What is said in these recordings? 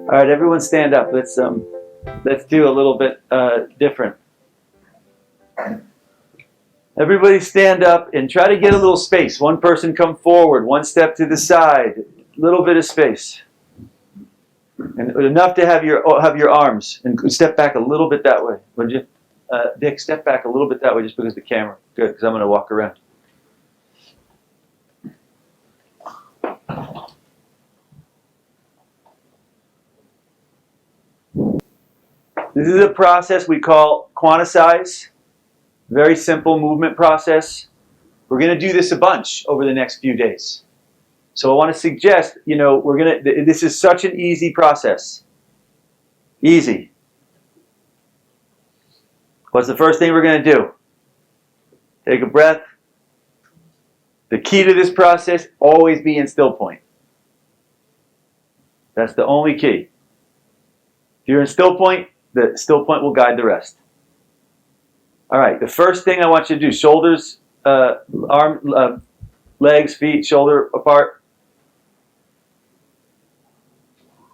All right, everyone stand up. Let's do a little bit different. Everybody stand up and try to get a little space. One person come forward, one step to the side, a little bit of space. And enough to have your arms, and step back a little bit that way. Would you, Dick, step back a little bit that way just because of the camera. Good, because I'm going to walk around. This is a process we call Quantucise. Very simple movement process. We're going to do this a bunch over the next few days. So I want to suggest, this is such an easy process. Easy. What's the first thing we're going to do? Take a breath. The key to this process, always be in still point. That's the only key. If you're in still point, the still point will guide the rest. All right, the first thing I want you to do, shoulders, legs, feet, shoulder apart.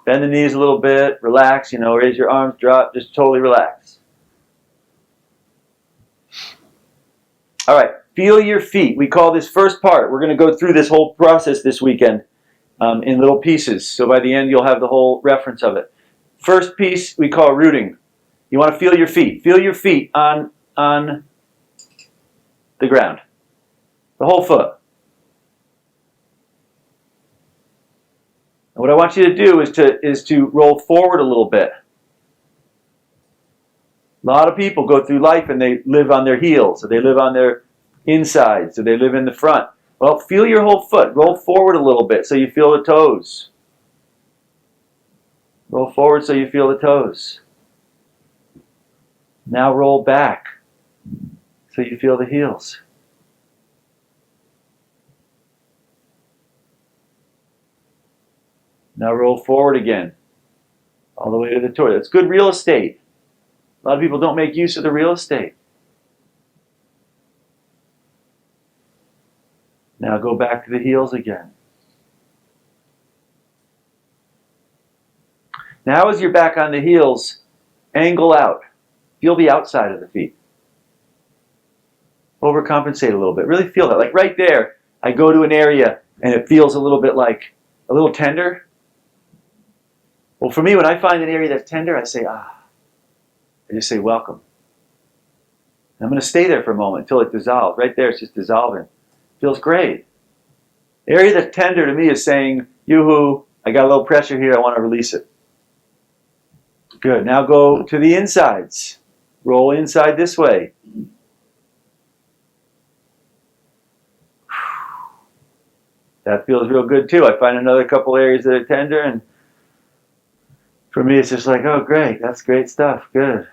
Bend the knees a little bit, relax, raise your arms, drop, just totally relax. All right, feel your feet. We call this first part. We're going to go through this whole process this weekend in little pieces. So by the end, you'll have the whole reference of it. First piece we call rooting. You want to feel your feet. Feel your feet on the ground. The whole foot. And what I want you to do is to roll forward a little bit. A lot of people go through life and they live on their heels, or they live on their insides, or they live in the front. Well, feel your whole foot. Roll forward a little bit so you feel the toes. Roll forward so you feel the toes. Now roll back so you feel the heels. Now roll forward again, all the way to the toe. That's good real estate. A lot of people don't make use of the real estate. Now go back to the heels again. Now as you're back on the heels, angle out. Feel the outside of the feet. Overcompensate a little bit. Really feel that. Like right there, I go to an area and it feels a little bit like a little tender. Well, for me, when I find an area that's tender, I say, I just say, welcome. And I'm going to stay there for a moment until it dissolves. Right there, it's just dissolving. Feels great. The area that's tender to me is saying, yoo-hoo, I got a little pressure here, I want to release it. Good. Now go to the insides. Roll inside this way. That feels real good too. I find another couple areas that are tender, and for me it's just like, oh great, that's great stuff. Good.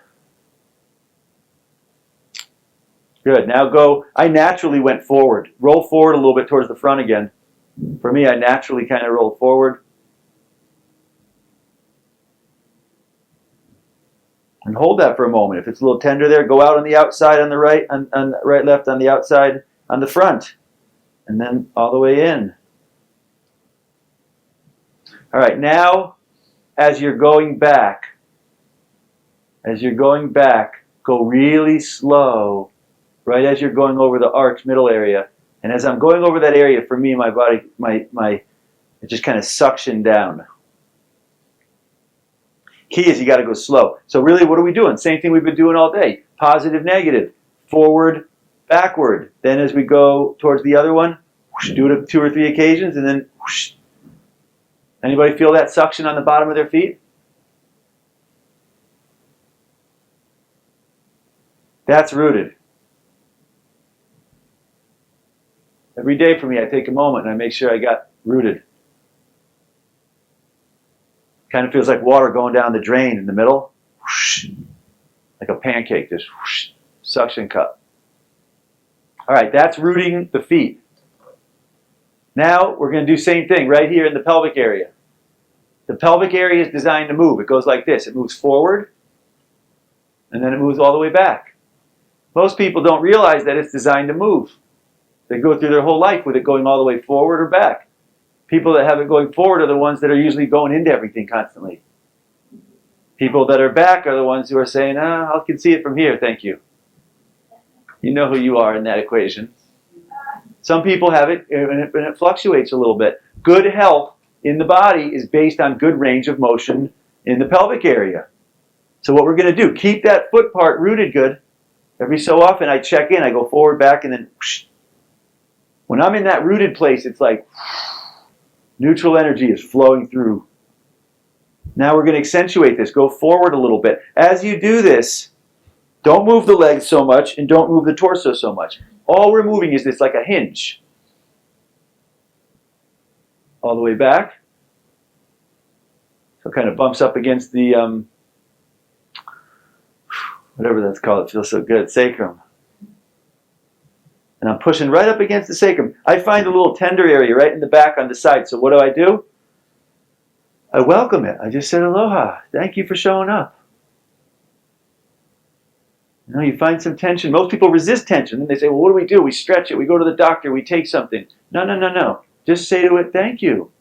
Good. Now go, I naturally went forward. Roll forward a little bit towards the front again. For me, I naturally kind of rolled forward. And hold that for a moment. If it's a little tender there, go out on the outside, on the right, on right, left, on the outside, on the front. And then all the way in. All right, now as you're going back, go really slow, right as you're going over the arch middle area. And as I'm going over that area, for me, my body, it just kind of suction down. Key is you got to go slow. So really, what are we doing? Same thing we've been doing all day. Positive, negative. Forward, backward. Then as we go towards the other one, whoosh, do it 2 or 3 occasions, and then whoosh. Anybody feel that suction on the bottom of their feet? That's rooted. Every day for me, I take a moment and I make sure I got rooted. Kind of feels like water going down the drain in the middle. Whoosh, like a pancake, just whoosh, suction cup. All right, that's rooting the feet. Now we're going to do the same thing right here in the pelvic area. The pelvic area is designed to move. It goes like this. It moves forward, and then it moves all the way back. Most people don't realize that it's designed to move. They go through their whole life with it going all the way forward or back. People that have it going forward are the ones that are usually going into everything constantly. People that are back are the ones who are saying, I can see it from here, thank you. You know who you are in that equation. Some people have it, and it fluctuates a little bit. Good health in the body is based on good range of motion in the pelvic area. So what we're going to do, keep that foot part rooted good. Every so often I check in, I go forward, back, and then whoosh. When I'm in that rooted place, it's like neutral energy is flowing through. Now we're going to accentuate this. Go forward a little bit. As you do this, don't move the legs so much and don't move the torso so much. All we're moving is this like a hinge. All the way back. So it kind of bumps up against the, whatever that's called. It feels so good. Sacrum. And I'm pushing right up against the sacrum. I find a little tender area right in the back on the side. So what do? I welcome it. I just said, aloha. Thank you for showing up. You know, you find some tension. Most people resist tension. And they say, well, what do? We stretch it. We go to the doctor. We take something. No, no, no, no. Just say to it, thank you.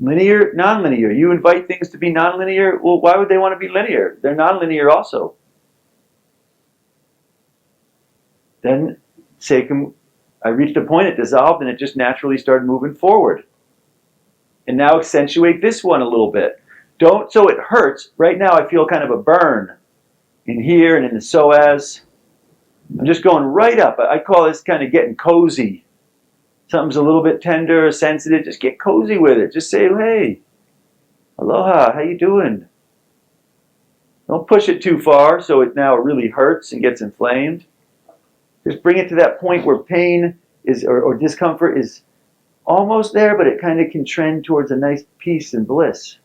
Linear, nonlinear. You invite things to be nonlinear. Well, why would they want to be linear? They're nonlinear also. Then sacrum, I reached a point, it dissolved, and it just naturally started moving forward. And now accentuate this one a little bit. Don't so it hurts. Right now I feel kind of a burn in here and in the psoas. I'm just going right up. I call this kind of getting cozy. Something's a little bit tender, sensitive. Just get cozy with it. Just say, hey, aloha, how you doing? Don't push it too far so it now really hurts and gets inflamed. Just bring it to that point where pain is or discomfort is almost there, but it kind of can trend towards a nice peace and bliss.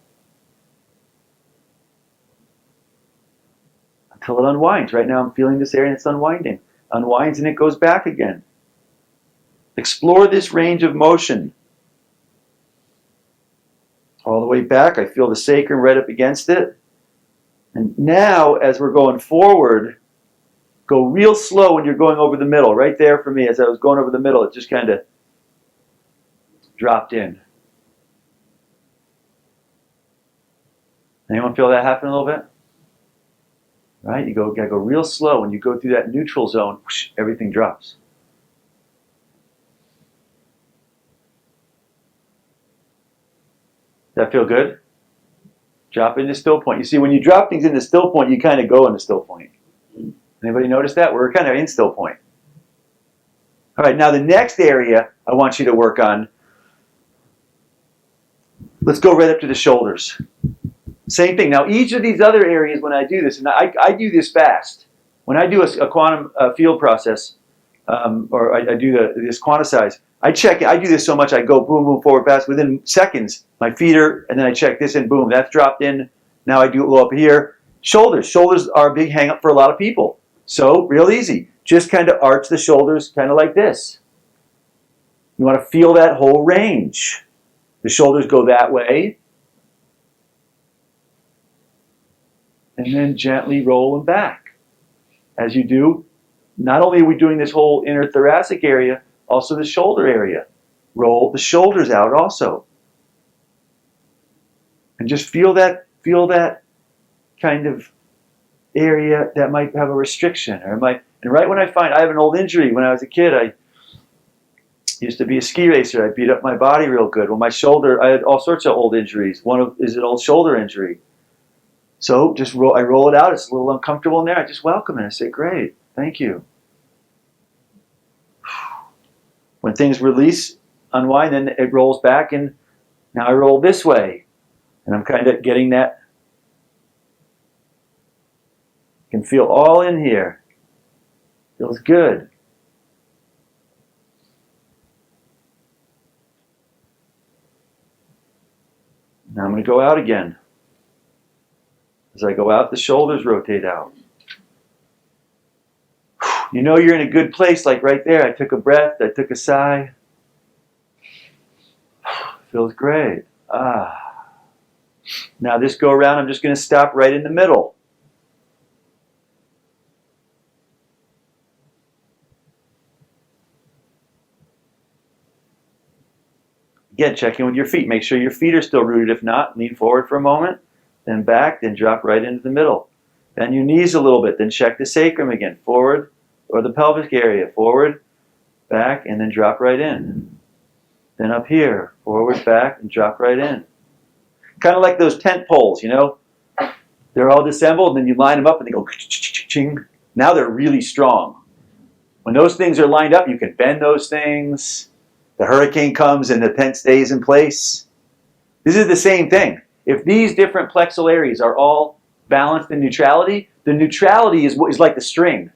Until it unwinds. Right now I'm feeling this area and it's unwinding. Unwinds and it goes back again. Explore this range of motion. All the way back, I feel the sacrum right up against it. And now, as we're going forward, go real slow when you're going over the middle. Right there for me, as I was going over the middle, it just kind of dropped in. Anyone feel that happen a little bit? Right? You gotta go real slow. When you go through that neutral zone, whoosh, everything drops. Does that feel good? Drop into still point. You see, when you drop things into still point, you kind of go into still point. Anybody notice that? We're kind of in still point. All right, now the next area I want you to work on, let's go right up to the shoulders. Same thing. Now, each of these other areas, when I do this, and I do this fast. When I do a quantum field process, or I do this Quantucise, I check it. I do this so much, I go boom, boom, forward, fast. Within seconds, my feet are, and then I check this in, boom, that's dropped in. Now I do it up here. Shoulders. Shoulders are a big hang up for a lot of people. So, real easy. Just kind of arch the shoulders kind of like this. You want to feel that whole range. The shoulders go that way. And then gently roll them back. As you do, not only are we doing this whole inner thoracic area, also the shoulder area. Roll the shoulders out also. And just feel that kind of area that might have a restriction. And right when I have an old injury, when I was a kid, I used to be a ski racer. I beat up my body real good. Well, my shoulder, I had all sorts of old injuries. One is an old shoulder injury. So I roll it out. It's a little uncomfortable in there. I just welcome it. I say, great, thank you. When things release, unwind, then it rolls back, and now I roll this way. And I'm kind of getting that. You can feel all in here. Feels good. Now I'm going to go out again. As I go out, the shoulders rotate out. You know you're in a good place, like right there. I took a breath, I took a sigh. Feels great. Now this go around, I'm just going to stop right in the middle. Again, check in with your feet. Make sure your feet are still rooted. If not, lean forward for a moment, then back, then drop right into the middle. Bend your knees a little bit, then check the sacrum again. Forward, or the pelvic area. Forward, back, and then drop right in. Then up here, forward, back, and drop right in. Kind of like those tent poles, you know? They're all disassembled, and then you line them up, and they go ching. Now they're really strong. When those things are lined up, you can bend those things. The hurricane comes, and the tent stays in place. This is the same thing. If these different plexal areas are all balanced in neutrality, the neutrality is like the string.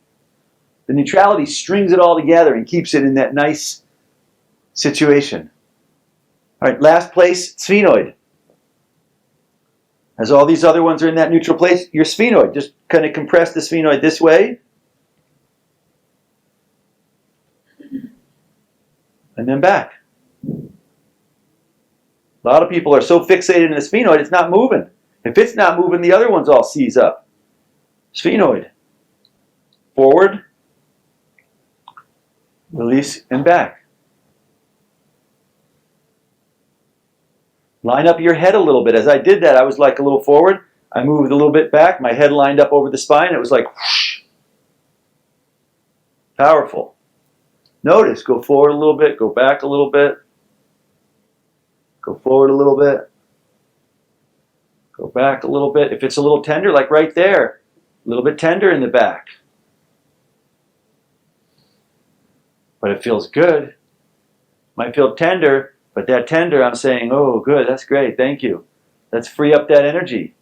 The neutrality strings it all together and keeps it in that nice situation. All right, last place, sphenoid. As all these other ones are in that neutral place, your sphenoid. Just kind of compress the sphenoid this way. And then back. A lot of people are so fixated in the sphenoid, it's not moving. If it's not moving, the other ones all seize up. Sphenoid. Forward. Release and back. Line up your head a little bit. As I did that, I was like a little forward. I moved a little bit back. My head lined up over the spine. It was like whoosh. Powerful. Notice, go forward a little bit, go back a little bit. Go forward a little bit. Go back a little bit. If it's a little tender, like right there, a little bit tender in the back. But it feels good. Might feel tender, but that tender, I'm saying, oh, good, that's great, thank you. Let's free up that energy.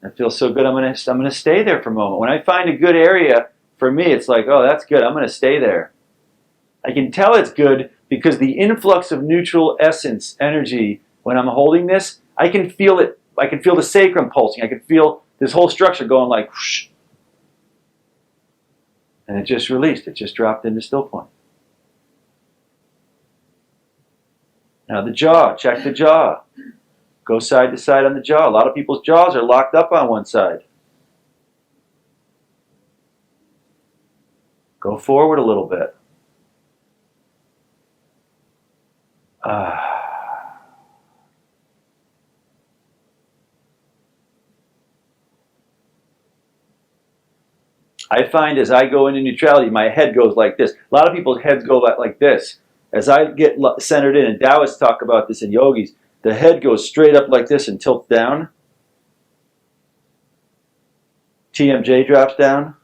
That feels so good, I'm gonna stay there for a moment. When I find a good area, for me, it's like, oh, that's good, I'm gonna stay there. I can tell it's good because the influx of neutral essence, energy, when I'm holding this, I can feel it. I can feel the sacrum pulsing. I can feel this whole structure going like whoosh. And it just released. It just dropped into still point. Now the jaw. Check the jaw. Go side to side on the jaw. A lot of people's jaws are locked up on one side. Go forward a little bit. I find as I go into neutrality, my head goes like this. A lot of people's heads go like this. As I get centered in, and Taoists talk about this in yogis, the head goes straight up like this and tilts down. TMJ drops down.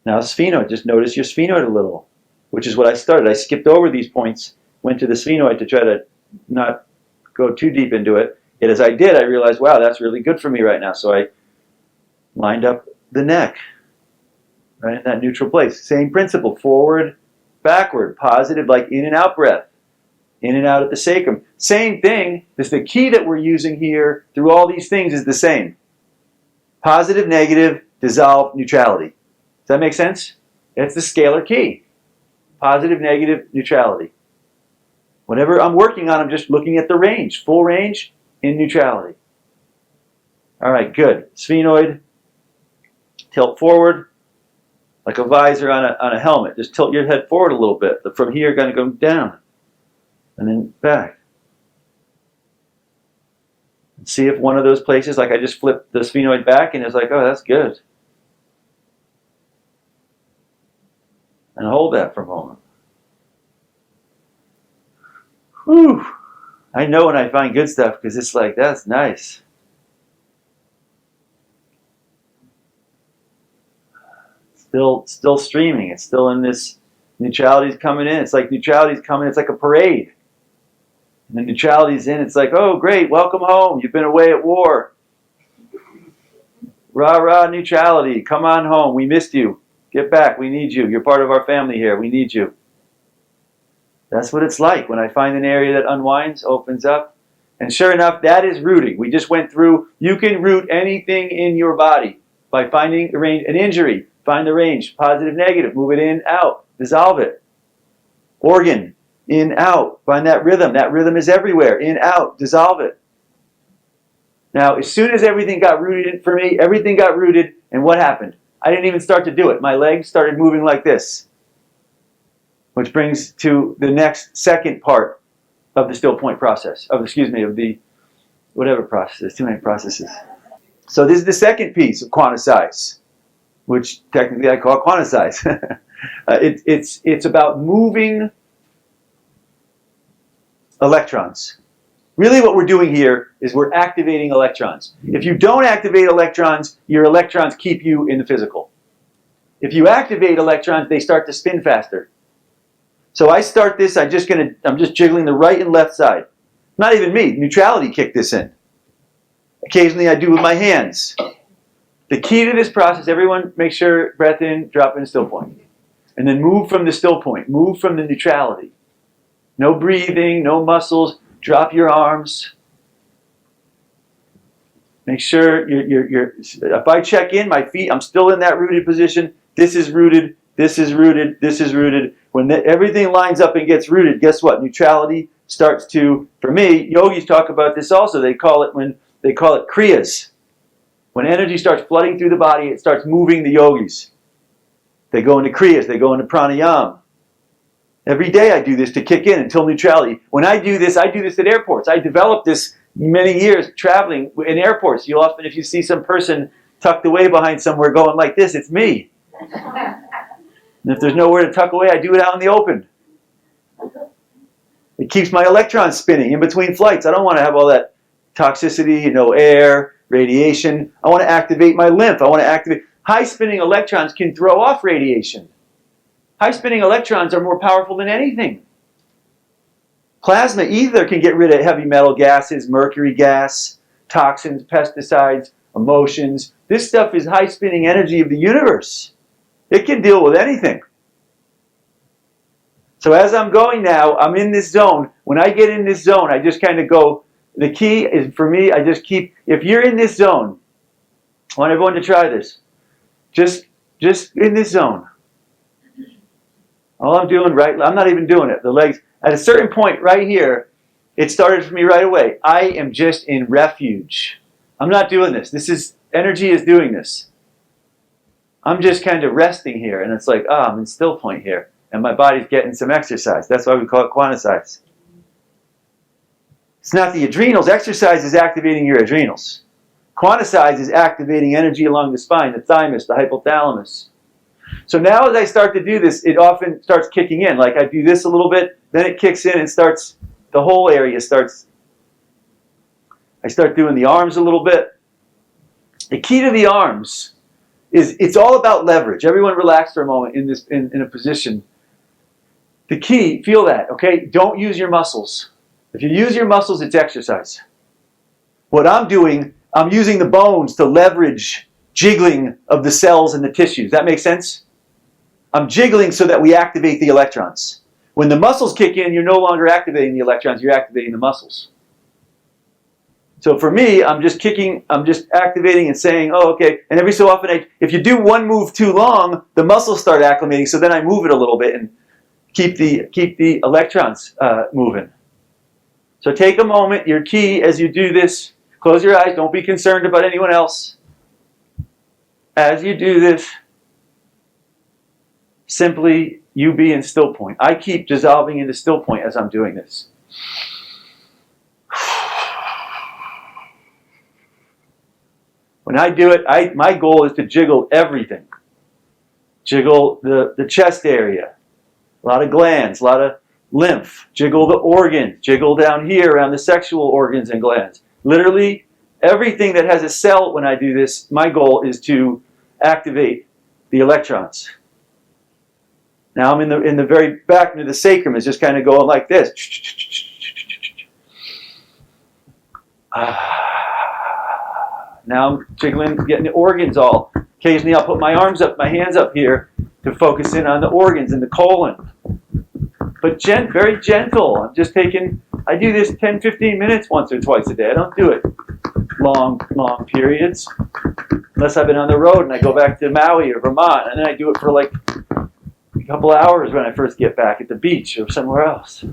Now sphenoid, just notice your sphenoid a little, which is what I started. I skipped over these points, went to the sphenoid to try to not go too deep into it. Yet as I did, I realized, wow, that's really good for me right now. So I lined up the neck, right in that neutral place. Same principle, forward, backward, positive, like in and out breath. In and out at the sacrum. Same thing, just the key that we're using here through all these things is the same. Positive, negative, dissolve, neutrality. Does that make sense? It's the scalar key. Positive, negative, neutrality. Whatever I'm working on, I'm just looking at the range. Full range in neutrality. All right, good. Sphenoid. Tilt forward like a visor on a helmet. Just tilt your head forward a little bit. From here, going to go down and then back. And see if one of those places, like I just flipped the sphenoid back and it's like, oh, that's good. And hold that for a moment. Whew. I know when I find good stuff because it's like, that's nice. Still streaming. It's still in this, neutrality's coming in. It's like neutrality's coming, it's like a parade. And the neutrality's in, it's like, oh great, welcome home. You've been away at war. Rah, rah, neutrality. Come on home. We missed you. Get back. We need you. You're part of our family here. We need you. That's what it's like when I find an area that unwinds, opens up. And sure enough, that is rooting. We just went through, you can root anything in your body by finding the range, an injury. Find the range, positive, negative, move it in, out, dissolve it. Organ, in, out, find that rhythm. That rhythm is everywhere, in, out, dissolve it. Now, as soon as everything got rooted for me, everything got rooted, and what happened? I didn't even start to do it. My legs started moving like this, which brings to the next second part of the still point process, of the whatever process. There's too many processes. So this is the second piece of Quantucise, which technically I call Quantucise. It's about moving electrons. Really what we're doing here is we're activating electrons. If you don't activate electrons, your electrons keep you in the physical. If you activate electrons, they start to spin faster. So I start this, I'm just jiggling the right and left side. Not even me, neutrality kicked this in. Occasionally I do with my hands. The key to this process, everyone make sure breath in, drop in a still point. And then move from the still point, move from the neutrality. No breathing, no muscles, drop your arms. Make sure if I check in, my feet, I'm still in that rooted position. This is rooted, this is rooted, this is rooted. When everything lines up and gets rooted, guess what? Neutrality starts to, for me, yogis talk about this also. They call it kriyas. When energy starts flooding through the body, it starts moving the yogis. They go into kriyas, they go into pranayama. Every day I do this to kick in until neutrality. When I do this at airports. I developed this many years traveling in airports. You'll often, if you see some person tucked away behind somewhere going like this, it's me. And if there's nowhere to tuck away, I do it out in the open. It keeps my electrons spinning in between flights. I don't want to have all that toxicity, air, radiation. I want to activate my lymph. I want to activate. High spinning electrons can throw off radiation. High spinning electrons are more powerful than anything. Plasma ether can get rid of heavy metal gases, mercury gas, toxins, pesticides, emotions. This stuff is high spinning energy of the universe. It can deal with anything. So as I'm going now, I'm in this zone. When I get in this zone, I just kind of go. The key is for me, I just keep, if you're in this zone, I want everyone to try this. Just in this zone. All I'm doing, right, I'm not even doing it. The legs, at a certain point right here, it started for me right away. I am just in refuge. I'm not doing this. Energy is doing this. I'm just kind of resting here. And it's like, I'm in still point here. And my body's getting some exercise. That's why we call it Quantucise. It's not the adrenals. Exercise is activating your adrenals. Quantucise is activating energy along the spine, the thymus, the hypothalamus. So now as I start to do this, it often starts kicking in. Like I do this a little bit, then it kicks in and starts, the whole area starts. I start doing the arms a little bit. The key to the arms is it's all about leverage. Everyone relax for a moment in a position. The key, feel that, okay? Don't use your muscles. If you use your muscles, it's exercise. What I'm doing, I'm using the bones to leverage jiggling of the cells and the tissues. That makes sense? I'm jiggling so that we activate the electrons. When the muscles kick in, you're no longer activating the electrons, you're activating the muscles. So for me, I'm just activating and saying, oh, okay. And every so often, if you do one move too long, the muscles start acclimating, so then I move it a little bit and keep the electrons moving. So take a moment, your key as you do this, close your eyes, don't be concerned about anyone else. As you do this, simply you be in still point. I keep dissolving into still point as I'm doing this. When I do it, my goal is to jiggle everything. Jiggle the chest area, a lot of glands, a lot of lymph, jiggle the organs, jiggle down here around the sexual organs and glands. Literally, everything that has a cell when I do this, my goal is to activate the electrons. Now I'm in the very back near the sacrum, is just kind of going like this. Now I'm jiggling, getting the organs all. Occasionally I'll put my arms up, my hands up here to focus in on the organs and the colon. But very gentle. I do this 10, 15 minutes once or twice a day. I don't do it long periods. Unless I've been on the road and I go back to Maui or Vermont, and then I do it for like a couple of hours when I first get back at the beach or somewhere else.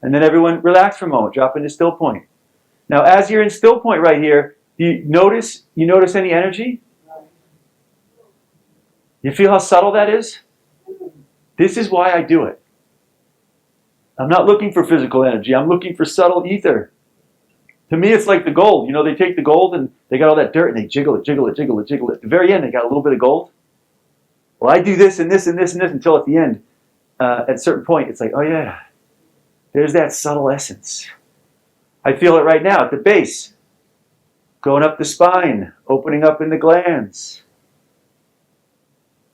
And then everyone relax for a moment, drop into still point. Now as you're in still point right here, you notice any energy? You feel how subtle that is? This is why I do it. I'm not looking for physical energy, I'm looking for subtle ether. To me, it's like the gold. You know, they take the gold and they got all that dirt and they jiggle it, jiggle it, jiggle it, jiggle it. At the very end, they got a little bit of gold. Well, I do this and this and this and this until at the end, at a certain point, it's like, oh yeah, there's that subtle essence. I feel it right now at the base, going up the spine, opening up in the glands.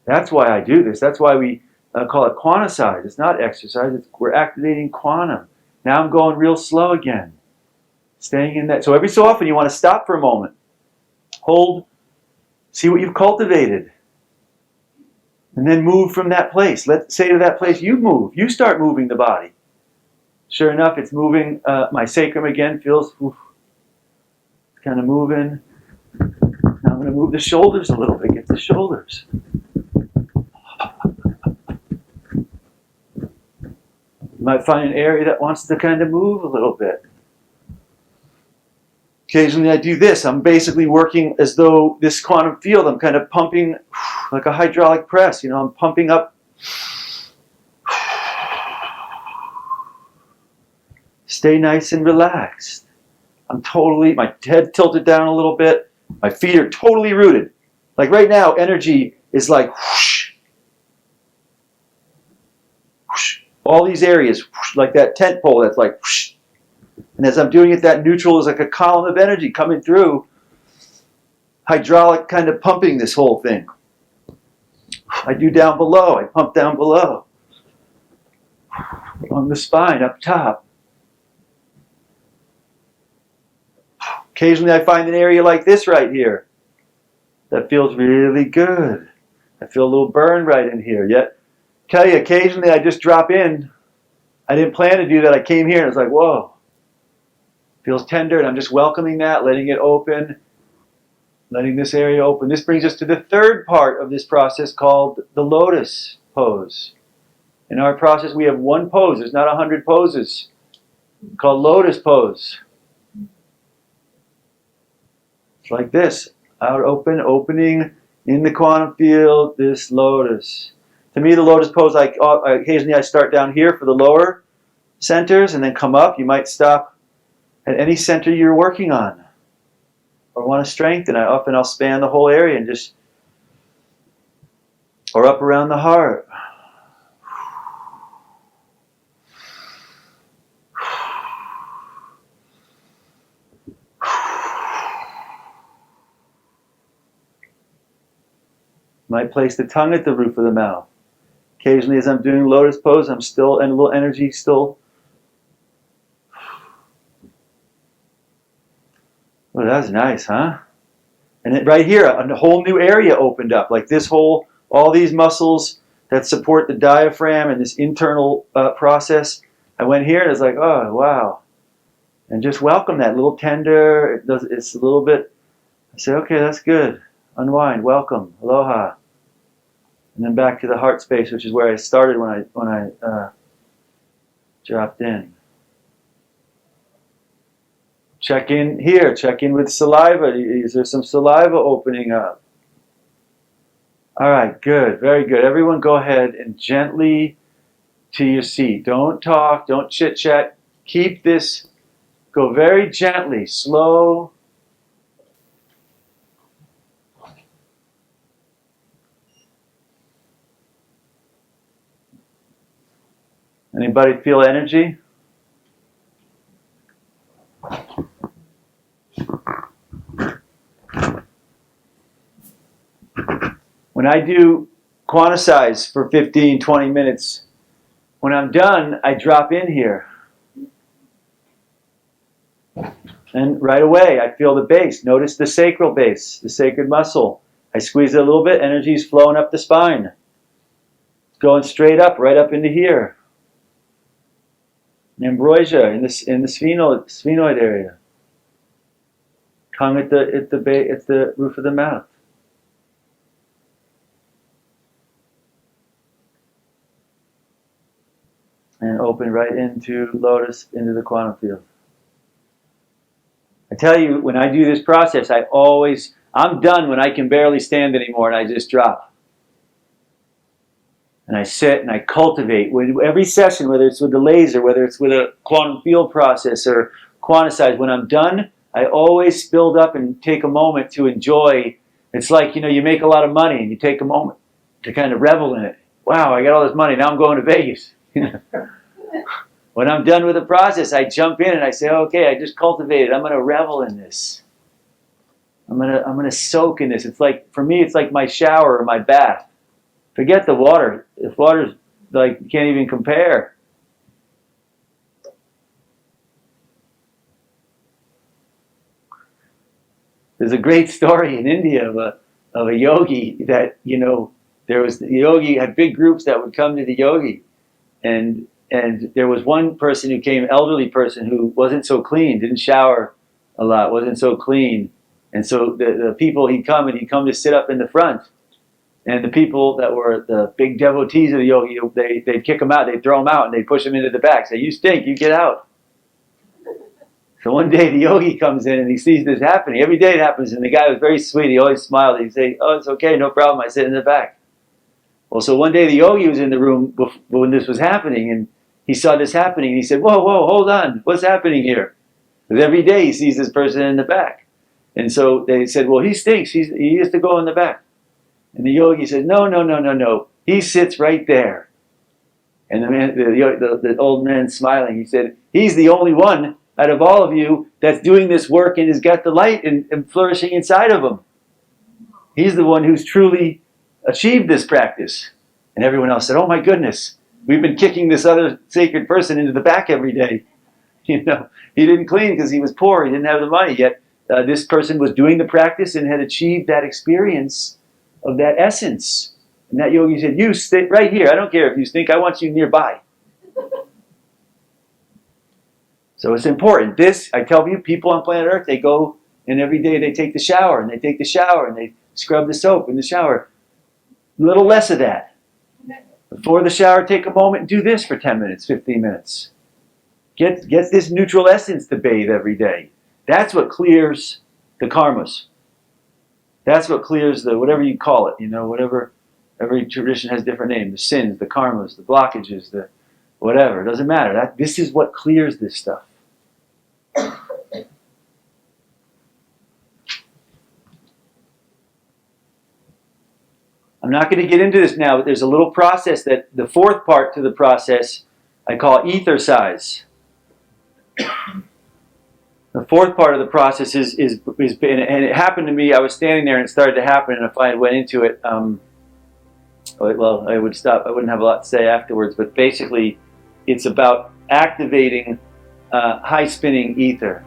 That's why I do this. That's why we call it quantucise. It's not exercise. We're activating quantum. Now I'm going real slow again. Staying in that. So every so often you want to stop for a moment. Hold. See what you've cultivated. And then move from that place. Let's say to that place, you move. You start moving the body. Sure enough, it's moving. My sacrum again feels it's kind of moving. Now I'm going to move the shoulders a little bit. Get the shoulders. You might find an area that wants to kind of move a little bit. Occasionally I do this. I'm basically working as though this quantum field, I'm kind of pumping like a hydraulic press. You know, I'm pumping up. Stay nice and relaxed. My head tilted down a little bit. My feet are totally rooted. Like right now, energy is like whoosh, whoosh. All these areas, whoosh, like that tent pole that's like whoosh. And as I'm doing it, that neutral is like a column of energy coming through, hydraulic kind of pumping this whole thing. I do down below, I pump down below. On the spine, up top. Occasionally I find an area like this right here that feels really good. I feel a little burn right in here. Yet, tell you, occasionally I just drop in. I didn't plan to do that. I came here and it's like, whoa. Feels tender, and I'm just welcoming that, letting it open, letting this area open. This brings us to the third part of this process called the lotus pose. In our process, we have one pose. There's not 100 poses. Called lotus pose. It's like this. Out open, opening in the quantum field, this lotus. To me, the lotus pose, occasionally I start down here for the lower centers and then come up. You might stop at any center you're working on or want to strengthen. I'll span the whole area and just, or up around the heart. Might place the tongue at the roof of the mouth. Occasionally as I'm doing lotus pose, I'm still, and a little energy still. Well, that's nice, huh? And then right here, a whole new area opened up. Like this whole, all these muscles that support the diaphragm and this internal process. I went here and it's like, oh, wow. And just welcome that little tender. It's a little bit, I say, okay, that's good. Unwind, welcome, aloha. And then back to the heart space, which is where I started when I dropped in. Check in here, check in with saliva. Is there some saliva opening up? All right, good, very good. Everyone go ahead and gently to your seat. Don't talk, don't chit-chat. Keep this, go very gently, slow. Anybody feel energy? When I do Quantucise for 15, 20 minutes, when I'm done, I drop in here. And right away, I feel the base. Notice the sacral base, the sacred muscle. I squeeze it a little bit, energy's flowing up the spine. It's going straight up, right up into here. Ambrosia in the sphenoid area. Tongue at the roof of the mouth. and open right into lotus, into the quantum field. I tell you, when I do this process, I'm done when I can barely stand anymore and I just drop. And I sit and I cultivate. Every session, whether it's with the laser, whether it's with a quantum field process or Quantucise, when I'm done, I always build up and take a moment to enjoy. It's like, you make a lot of money and you take a moment to kind of revel in it. Wow, I got all this money, now I'm going to Vegas. When I'm done with the process, I jump in and I say, okay, I just cultivated. I'm going to revel in this. I'm going to soak in this. It's like, for me, it's like my shower or my bath. Forget the water. If water's like, you can't even compare. There's a great story in India of a yogi that, the yogi had big groups that would come to the yogi. And there was one person who came, elderly person, who wasn't so clean, didn't shower a lot, wasn't so clean. And so the people, he'd come to sit up in the front. And the people that were the big devotees of the yogi, they'd kick him out, they'd throw him out, and they'd push him into the back, say, you stink, you get out. So one day the yogi comes in and he sees this happening. Every day it happens, and the guy was very sweet. He always smiled. He'd say, oh, it's okay, no problem, I sit in the back. Well, so one day the yogi was in the room when this was happening, and he saw this happening, and he said, whoa, hold on, what's happening here? Because every day he sees this person in the back. And so they said, well, he stinks, he has to go in the back. And the yogi said, no, he sits right there. And the old man smiling, he said, he's the only one out of all of you that's doing this work and has got the light and flourishing inside of him. He's the one who's truly achieved this practice. And everyone else said, oh my goodness, we've been kicking this other sacred person into the back every day. He didn't clean because he was poor, he didn't have the money, yet this person was doing the practice and had achieved that experience of that essence. And that yogi said, you stay right here, I don't care if you stink, I want you nearby. So it's important. This, I tell you, people on planet Earth, they go and every day they take the shower, and they take the shower, and they scrub the soap in the shower. A little less of that. Before the shower, take a moment and do this for 10 minutes, 15 minutes. Get this neutral essence to bathe every day. That's what clears the karmas. That's what clears the, whatever you call it, whatever, every tradition has different names, the sins, the karmas, the blockages, the whatever, it doesn't matter. This is what clears this stuff. I'm not going to get into this now, but there's a little process that, the fourth part to the process, I call ether-cise. The fourth part of the process is and it happened to me, I was standing there and it started to happen, and if I went into it, well, I would stop, I wouldn't have a lot to say afterwards, but basically it's about activating high spinning ether.